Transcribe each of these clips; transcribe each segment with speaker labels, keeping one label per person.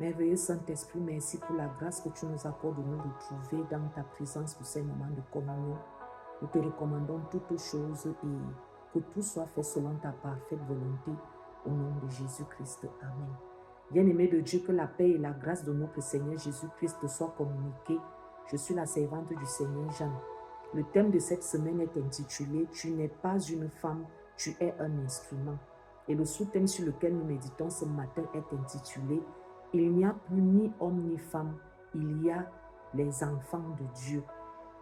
Speaker 1: Merveilleux Saint-Esprit, merci pour la grâce que tu nous accordes de nous retrouver dans ta présence pour ces moments de communion. Nous te recommandons toutes choses et que tout soit fait selon ta parfaite volonté. Au nom de Jésus-Christ. Amen. Bien-aimé de Dieu, que la paix et la grâce de notre Seigneur Jésus-Christ soient communiquées. Je suis la servante du Seigneur Jeanne. Le thème de cette semaine est intitulé « Tu n'es pas une femme, tu es un instrument ». Et le sous-thème sur lequel nous méditons ce matin est intitulé « Il n'y a plus ni homme ni femme, il y a les enfants de Dieu ».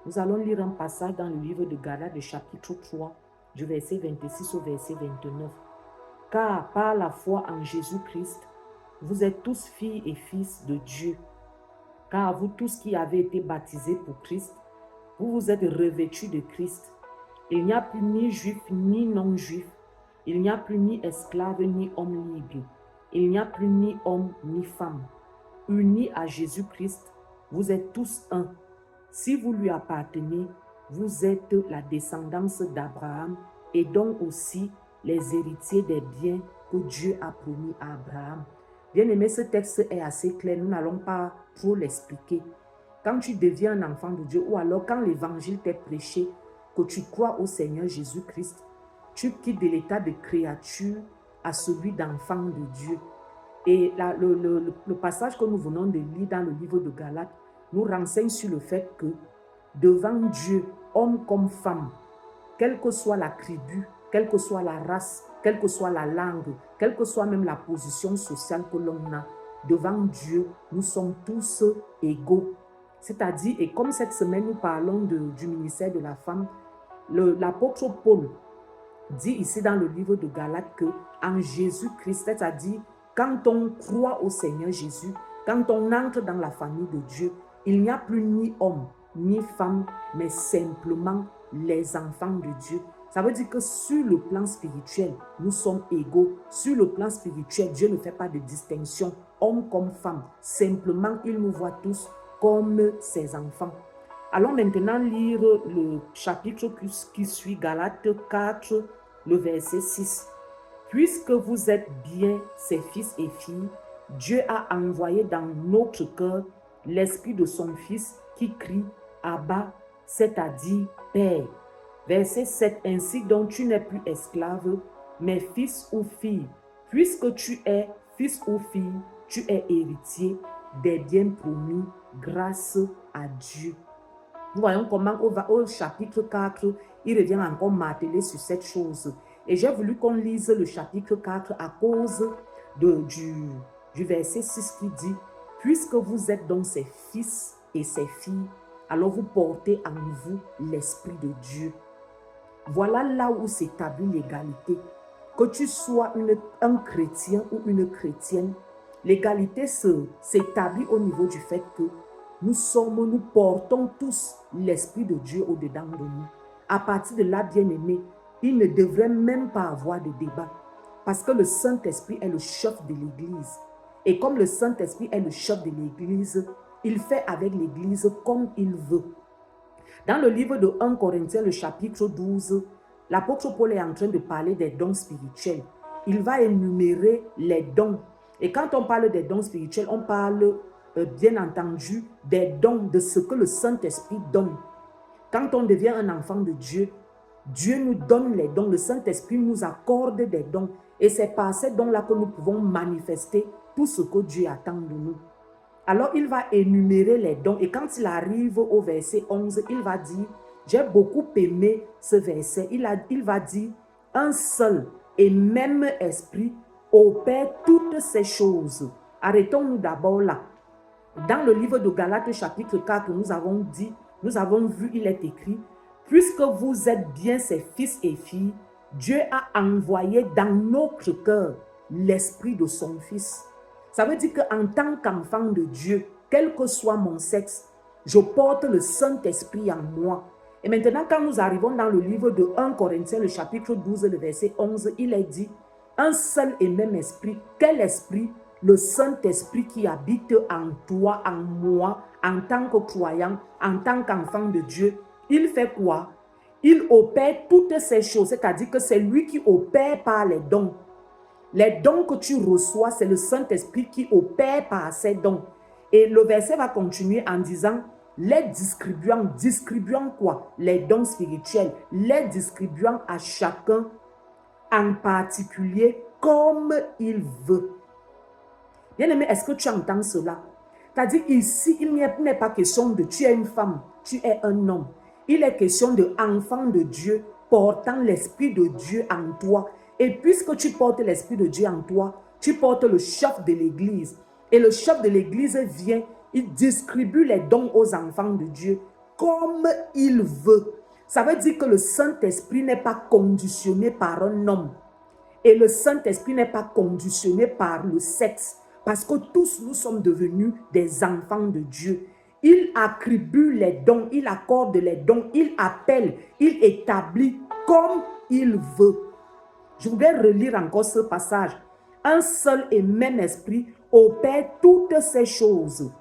Speaker 1: Nous allons lire un passage dans le livre de Galates, le chapitre 3, du verset 26 au verset 29. « Car par la foi en Jésus-Christ, vous êtes tous filles et fils de Dieu. Car vous tous qui avez été baptisés pour Christ, vous vous êtes revêtus de Christ. Il n'y a plus ni juif ni non-juif. Il n'y a plus ni esclave ni homme libre. Il n'y a plus ni homme ni femme. Unis à Jésus-Christ, vous êtes tous un. Si vous lui appartenez, vous êtes la descendance d'Abraham et donc aussi les héritiers des biens que Dieu a promis à Abraham. Bien-aimé, ce texte est assez clair, nous n'allons pas trop l'expliquer. Quand tu deviens un enfant de Dieu ou alors quand l'évangile t'est prêché, que tu crois au Seigneur Jésus-Christ, tu quittes de l'état de créature à celui d'enfant de Dieu. Et là, le passage que nous venons de lire dans le livre de Galates nous renseigne sur le fait que devant Dieu, homme comme femme, quelle que soit la tribu, quelle que soit la race, quelle que soit la langue, quelle que soit même la position sociale que l'on a, devant Dieu, nous sommes tous égaux. C'est-à-dire, et comme cette semaine nous parlons du ministère de la femme, l'apôtre Paul dit ici dans le livre de Galates que en Jésus-Christ, c'est-à-dire quand on croit au Seigneur Jésus, quand on entre dans la famille de Dieu, il n'y a plus ni homme ni femme, mais simplement les enfants de Dieu. Ça veut dire que sur le plan spirituel, nous sommes égaux. Sur le plan spirituel, Dieu ne fait pas de distinction, homme comme femme. Simplement, il nous voit tous comme ses enfants. Allons maintenant lire le chapitre qui suit, Galates 4, le verset 6. Puisque vous êtes bien ses fils et filles, Dieu a envoyé dans notre cœur l'esprit de son Fils qui crie « Abba », c'est-à-dire « Père ». Verset 7. Ainsi donc tu n'es plus esclave, mais fils ou fille. Puisque tu es fils ou fille, tu es héritier des biens promis grâce à Dieu. Nous voyons comment au chapitre 4, il revient encore marteler sur cette chose. Et j'ai voulu qu'on lise le chapitre 4 à cause du verset 6 qui dit « Puisque vous êtes donc ses fils et ses filles, alors vous portez en vous l'Esprit de Dieu. » Voilà là où s'établit l'égalité. Que tu sois un chrétien ou une chrétienne, l'égalité s'établit au niveau du fait que nous portons tous l'Esprit de Dieu au-dedans de nous. À partir de là, bien-aimé, il ne devrait même pas avoir de débat. Parce que le Saint-Esprit est le chef de l'Église. Et comme le Saint-Esprit est le chef de l'Église, il fait avec l'Église comme il veut. Dans le livre de 1 Corinthiens, le chapitre 12, l'apôtre Paul est en train de parler des dons spirituels. Il va énumérer les dons. Et quand on parle des dons spirituels, on parle bien entendu des dons, de ce que le Saint-Esprit donne. Quand on devient un enfant de Dieu, Dieu nous donne les dons. Le Saint-Esprit nous accorde des dons. Et c'est par ces dons-là que nous pouvons manifester tout ce que Dieu attend de nous. Alors, il va énumérer les dons. Et quand il arrive au verset 11, il va dire, j'ai beaucoup aimé ce verset. Il va dire, un seul et même esprit opère toutes ces choses. Arrêtons-nous d'abord là. Dans le livre de Galates, chapitre 4, nous avons vu, il est écrit, puisque vous êtes bien ses fils et filles, Dieu a envoyé dans notre cœur l'esprit de son Fils. Ça veut dire qu'en tant qu'enfant de Dieu, quel que soit mon sexe, je porte le Saint-Esprit en moi. Et maintenant, quand nous arrivons dans le livre de 1 Corinthiens, le chapitre 12, le verset 11, il est dit, un seul et même esprit. Quel esprit? Le Saint-Esprit qui habite en toi, en moi, en tant que croyant, en tant qu'enfant de Dieu. Il fait quoi? Il opère toutes ces choses, c'est-à-dire que c'est lui qui opère par les dons. Les dons que tu reçois, c'est le Saint-Esprit qui opère par ces dons. Et le verset va continuer en disant, les distribuant quoi? Les dons spirituels, les distribuant à chacun en particulier comme il veut. Bien-aimé, est-ce que tu entends cela? C'est-à-dire ici, il n'est pas question de tu es une femme, tu es un homme. Il est question de enfant de Dieu portant l'Esprit de Dieu en toi. Et puisque tu portes l'Esprit de Dieu en toi, tu portes le chef de l'Église. Et le chef de l'Église vient, il distribue les dons aux enfants de Dieu comme il veut. Ça veut dire que le Saint-Esprit n'est pas conditionné par un homme. Et le Saint-Esprit n'est pas conditionné par le sexe. Parce que tous nous sommes devenus des enfants de Dieu. Il attribue les dons, il accorde les dons, il appelle, il établit comme il veut. Je voudrais relire encore ce passage. Un seul et même esprit opère toutes ces choses.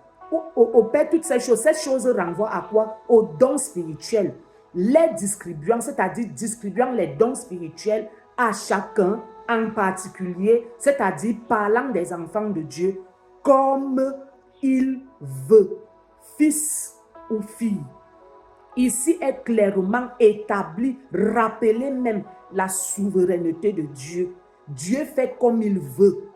Speaker 1: Opère toutes ces choses. Ces choses renvoient à quoi? Aux dons spirituels. Les distribuant, c'est-à-dire distribuant les dons spirituels à chacun en particulier, c'est-à-dire parlant des enfants de Dieu comme il veut, fils ou fille. Ici est clairement établi, rappelez même la souveraineté de Dieu. Dieu fait comme il veut.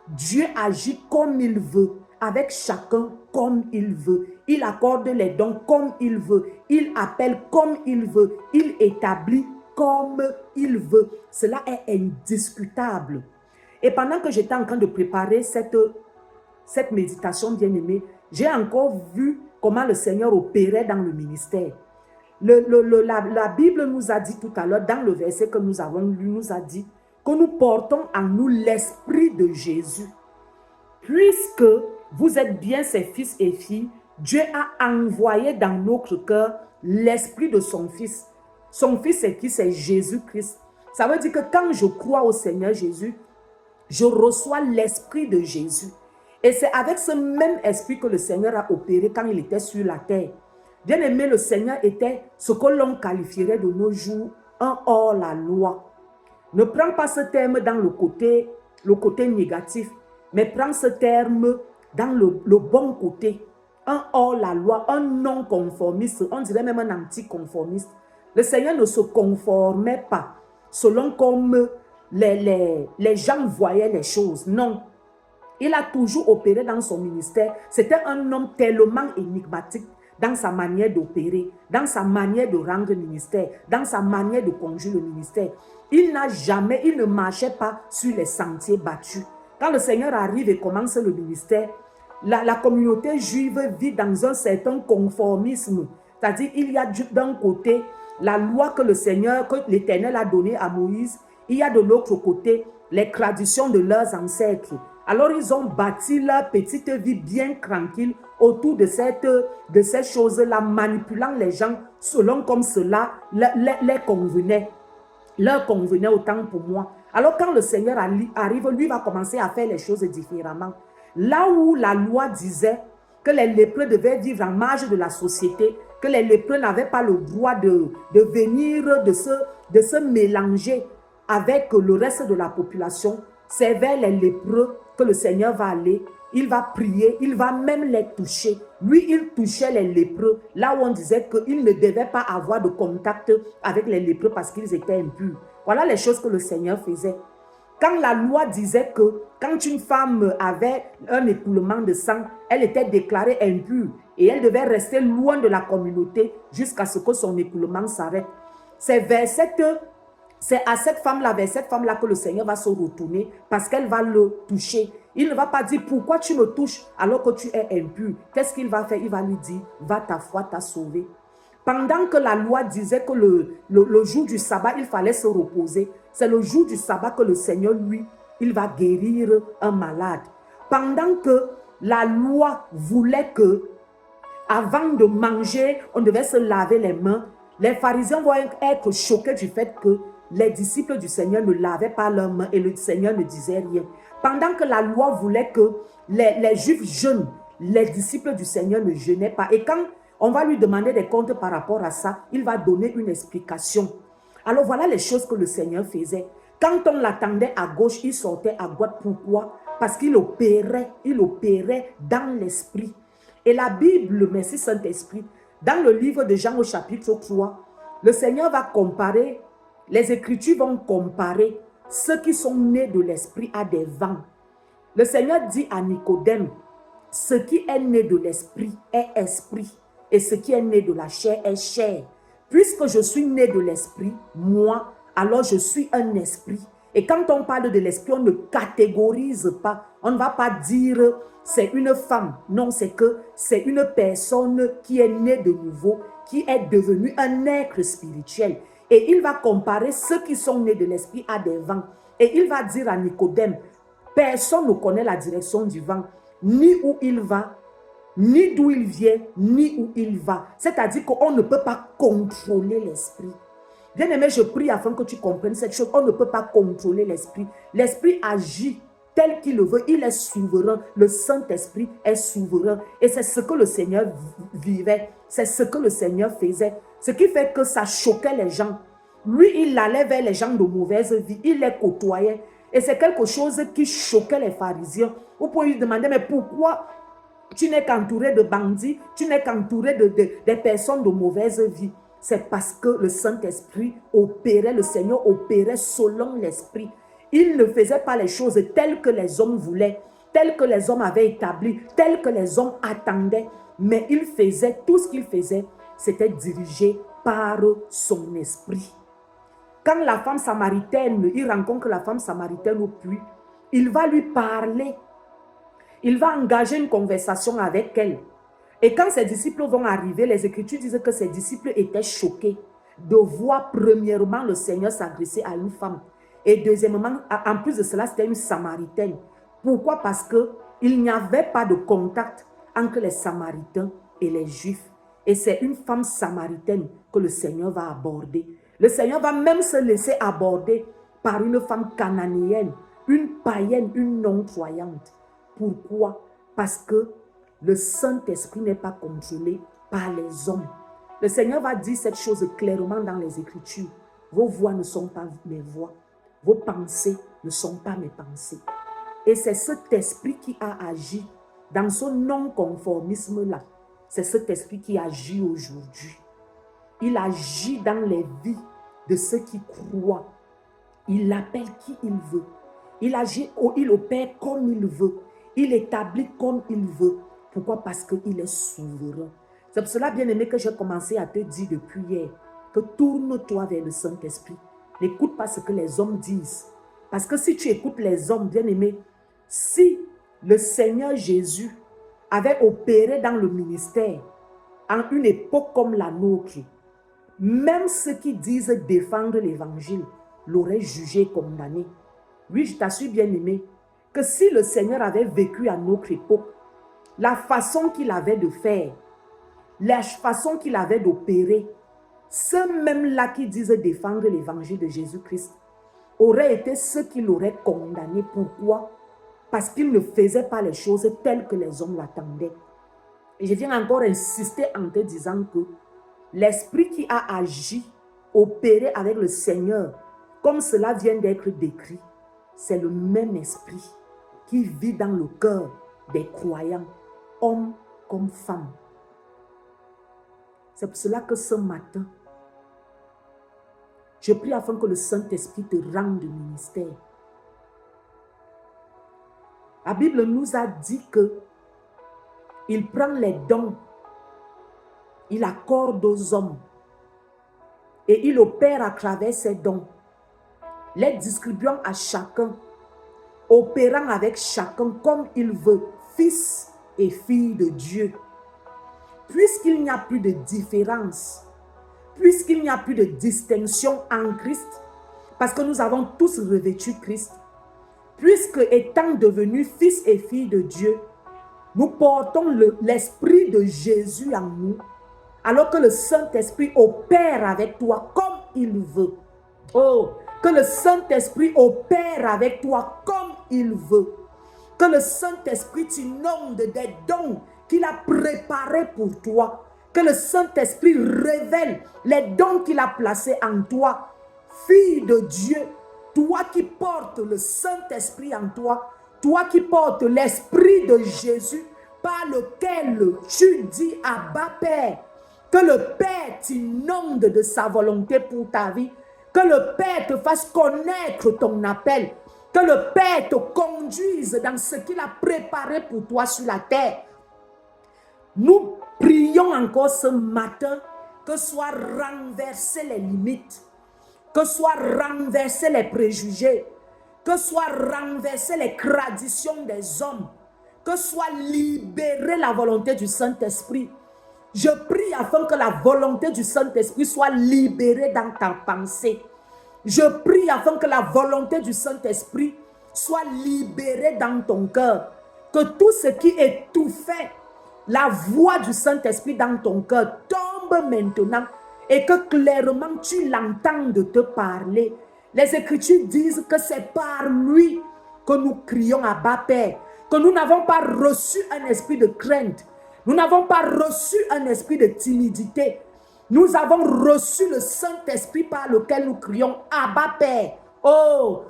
Speaker 1: Dieu agit comme il veut, avec chacun comme il veut. Il accorde les dons comme il veut. Il appelle comme il veut. Il établit comme il veut. Cela est indiscutable. Et pendant que j'étais en train de préparer cette méditation bien-aimée, j'ai encore vu comment le Seigneur opérait dans le ministère. La Bible nous a dit tout à l'heure, dans le verset que nous avons lu, nous a dit que nous portons en nous l'Esprit de Jésus. Puisque vous êtes bien ses fils et filles, Dieu a envoyé dans notre cœur l'Esprit de son Fils. Son Fils, c'est qui? C'est Jésus-Christ. Ça veut dire que quand je crois au Seigneur Jésus, je reçois l'Esprit de Jésus. Et c'est avec ce même esprit que le Seigneur a opéré quand il était sur la terre. Bien aimé, le Seigneur était ce que l'on qualifierait de nos jours un hors-la-loi. Ne prends pas ce terme dans le côté négatif, mais prends ce terme dans le bon côté. Un hors-la-loi, un non-conformiste, on dirait même un anticonformiste. Le Seigneur ne se conformait pas selon comme les gens voyaient les choses. Non. Il a toujours opéré dans son ministère. C'était un homme tellement énigmatique dans sa manière d'opérer, dans sa manière de rendre le ministère, dans sa manière de conduire le ministère. Il ne marchait pas sur les sentiers battus. Quand le Seigneur arrive et commence le ministère, la communauté juive vit dans un certain conformisme. C'est-à-dire, il y a d'un côté la loi que l'Éternel a donnée à Moïse. Il y a de l'autre côté les traditions de leurs ancêtres. Alors, ils ont bâti leur petite vie bien tranquille autour de ces choses-là, manipulant les gens selon comme cela les convenait. Leur convenait autant pour moi. Alors, quand le Seigneur arrive, lui va commencer à faire les choses différemment. Là où la loi disait que les lépreux devaient vivre en marge de la société, que les lépreux n'avaient pas le droit de venir, de se mélanger avec le reste de la population, c'est vers les lépreux que le Seigneur va aller. Il va prier, il va même les toucher. Lui, il touchait les lépreux, là où on disait qu'il ne devait pas avoir de contact avec les lépreux parce qu'ils étaient impurs. Voilà les choses que le Seigneur faisait. Quand la loi disait que quand une femme avait un écoulement de sang, elle était déclarée impure et elle devait rester loin de la communauté jusqu'à ce que son écoulement s'arrête. C'est à cette femme-là, vers cette femme-là que le Seigneur va se retourner parce qu'elle va le toucher. Il ne va pas dire pourquoi tu me touches alors que tu es impur. Qu'est-ce qu'il va faire? Il va lui dire, va, ta foi t'a sauvé. Pendant que la loi disait que le jour du sabbat, il fallait se reposer, c'est le jour du sabbat que le Seigneur, lui, il va guérir un malade. Pendant que la loi voulait que, avant de manger, on devait se laver les mains, les pharisiens vont être choqués du fait que les disciples du Seigneur ne lavaient pas leurs mains et le Seigneur ne disait rien. Pendant que la loi voulait que les Juifs jeûnent, les disciples du Seigneur ne jeûnaient pas. Et quand on va lui demander des comptes par rapport à ça, il va donner une explication. Alors voilà les choses que le Seigneur faisait. Quand on l'attendait à gauche, il sortait à droite. Pourquoi? Parce qu'il opérait dans l'esprit. Et la Bible, merci Saint-Esprit, dans le livre de Jean au chapitre 3, le Seigneur va comparer, les Écritures vont comparer ceux qui sont nés de l'esprit à des vents. Le Seigneur dit à Nicodème, ce qui est né de l'esprit est esprit, et ce qui est né de la chair est chair. Puisque je suis né de l'esprit, moi, alors je suis un esprit. Et quand on parle de l'esprit, on ne catégorise pas. On ne va pas dire c'est une femme. Non, c'est que c'est une personne qui est née de nouveau, qui est devenue un être spirituel. Et il va comparer ceux qui sont nés de l'esprit à des vents. Et il va dire à Nicodème, personne ne connaît la direction du vent, ni où il va, ni d'où il vient, ni où il va. C'est-à-dire qu'on ne peut pas contrôler l'esprit. Bien-aimé, je prie afin que tu comprennes cette chose. On ne peut pas contrôler l'esprit. L'esprit agit tel qu'il le veut. Il est souverain. Le Saint-Esprit est souverain. Et c'est ce que le Seigneur vivait. C'est ce que le Seigneur faisait. Ce qui fait que ça choquait les gens. Lui, il allait vers les gens de mauvaise vie. Il les côtoyait. Et c'est quelque chose qui choquait les pharisiens. Vous pouvez lui demander, mais pourquoi tu n'es qu'entouré de bandits, tu n'es qu'entouré des personnes de mauvaise vie? C'est parce que le Saint-Esprit opérait, le Seigneur opérait selon l'Esprit. Il ne faisait pas les choses telles que les hommes voulaient, telles que les hommes avaient établies, telles que les hommes attendaient. Mais il faisait, tout ce qu'il faisait, c'était dirigé par son esprit. Quand la femme samaritaine, il rencontre la femme samaritaine au puits, il va lui parler. Il va engager une conversation avec elle. Et quand ses disciples vont arriver, les Écritures disent que ses disciples étaient choqués de voir premièrement le Seigneur s'adresser à une femme. Et deuxièmement, en plus de cela, c'était une Samaritaine. Pourquoi? Parce qu'il n'y avait pas de contact entre les Samaritains et les Juifs. Et c'est une femme samaritaine que le Seigneur va aborder. Le Seigneur va même se laisser aborder par une femme cananéenne, une païenne, une non-croyante. Pourquoi? Parce que le Saint-Esprit n'est pas contrôlé par les hommes. Le Seigneur va dire cette chose clairement dans les Écritures. Vos voix ne sont pas mes voix. Vos pensées ne sont pas mes pensées. Et c'est cet esprit qui a agi dans ce non-conformisme-là. C'est cet esprit qui agit aujourd'hui. Il agit dans les vies de ceux qui croient. Il appelle qui il veut. Il agit, il opère comme il veut. Il établit comme il veut. Pourquoi? Parce qu'il est souverain. C'est pour cela, bien-aimé, que j'ai commencé à te dire depuis hier que tourne-toi vers le Saint-Esprit. N'écoute pas ce que les hommes disent. Parce que si tu écoutes les hommes, bien-aimé, si le Seigneur Jésus avait opéré dans le ministère en une époque comme la nôtre, même ceux qui disent défendre l'évangile l'auraient jugé et condamné. Oui, je t'assure, bien-aimé, que si le Seigneur avait vécu à notre époque, la façon qu'il avait de faire, la façon qu'il avait d'opérer, ceux mêmes-là qui disent défendre l'évangile de Jésus-Christ auraient été ceux qui l'auraient condamné. Pourquoi? Parce qu'ils ne faisaient pas les choses telles que les hommes l'attendaient. Et je viens encore insister en te disant que l'esprit qui a agi, opéré avec le Seigneur, comme cela vient d'être décrit, c'est le même esprit qui vit dans le cœur des croyants, hommes comme femmes. C'est pour cela que ce matin, je prie afin que le Saint-Esprit te rende ministère. La Bible nous a dit que il prend les dons, il accorde aux hommes et il opère à travers ces dons, les distribuant à chacun, opérant avec chacun comme il veut, fils et filles de Dieu. Puisqu'il n'y a plus de différence, puisqu'il n'y a plus de distinction en Christ, parce que nous avons tous revêtu Christ, puisque étant devenus fils et filles de Dieu, nous portons l'esprit de Jésus en nous, alors que le Saint-Esprit opère avec toi comme il veut. Oh, que le Saint-Esprit opère avec toi comme il veut. Que le Saint-Esprit t'inonde des dons qu'il a préparés pour toi. Que le Saint-Esprit révèle les dons qu'il a placés en toi. Fille de Dieu, toi qui portes le Saint-Esprit en toi, toi qui portes l'Esprit de Jésus, par lequel tu dis Abba Père, que le Père t'inonde de sa volonté pour ta vie, que le Père te fasse connaître ton appel, que le Père te conduise dans ce qu'il a préparé pour toi sur la terre. Nous prions encore ce matin que soient renversées les limites, que soient renversés les préjugés, que soient renversées les traditions des hommes, que soit libérée la volonté du Saint-Esprit. Je prie afin que la volonté du Saint-Esprit soit libérée dans ta pensée. Je prie afin que la volonté du Saint-Esprit soit libérée dans ton cœur. Que tout ce qui étouffait la voix du Saint-Esprit dans ton cœur tombe maintenant et que clairement tu l'entendes te parler. Les Écritures disent que c'est par lui que nous crions à Abba Père, que nous n'avons pas reçu un esprit de crainte, nous n'avons pas reçu un esprit de timidité, nous avons reçu le Saint-Esprit par lequel nous crions Abba Père. Oh,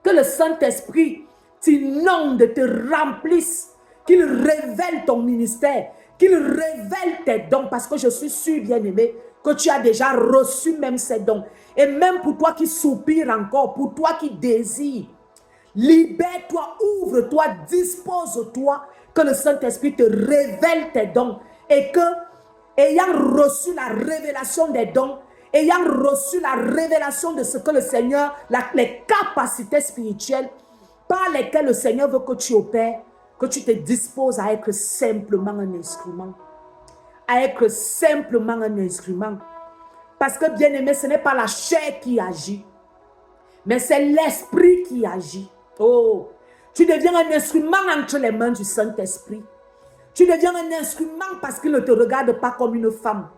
Speaker 1: que le Saint-Esprit t'inonde, te remplisse, qu'il révèle ton ministère, qu'il révèle tes dons, parce que je suis sûr, bien-aimé, que tu as déjà reçu même ces dons. Et même pour toi qui soupires encore, pour toi qui désires, libère-toi, ouvre-toi, dispose-toi, que le Saint-Esprit te révèle tes dons et que, ayant reçu la révélation des dons, ayant reçu la révélation de ce que le Seigneur, les capacités spirituelles par lesquelles le Seigneur veut que tu opères, que tu te disposes à être simplement un instrument. À être simplement un instrument. Parce que, bien-aimé, ce n'est pas la chair qui agit, mais c'est l'esprit qui agit. Oh, tu deviens un instrument entre les mains du Saint-Esprit. Tu deviens un instrument parce qu'il ne te regarde pas comme une femme.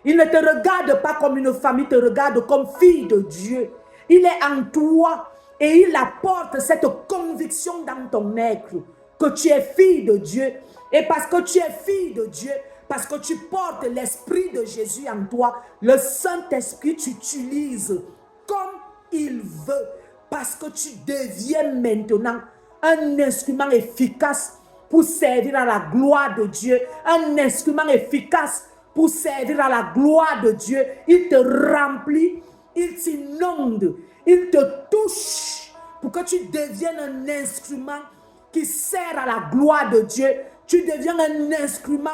Speaker 1: Il ne te regarde pas comme une femme, il te regarde comme fille de Dieu. Il est en toi et il apporte cette conviction dans ton être que tu es fille de Dieu. Et parce que tu es fille de Dieu, parce que tu portes l'Esprit de Jésus en toi, le Saint-Esprit t'utilise comme il veut. Parce que tu deviens maintenant un instrument efficace pour servir à la gloire de Dieu. Un instrument efficace pour servir à la gloire de Dieu. Il te remplit, il t'inonde, il te touche pour que tu deviennes un instrument qui sert à la gloire de Dieu. Tu deviens un instrument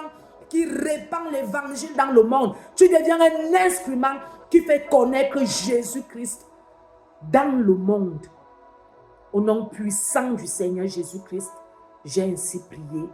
Speaker 1: qui répand l'évangile dans le monde. Tu deviens un instrument qui fait connaître Jésus-Christ dans le monde. Au nom puissant du Seigneur Jésus-Christ, j'ai ainsi prié.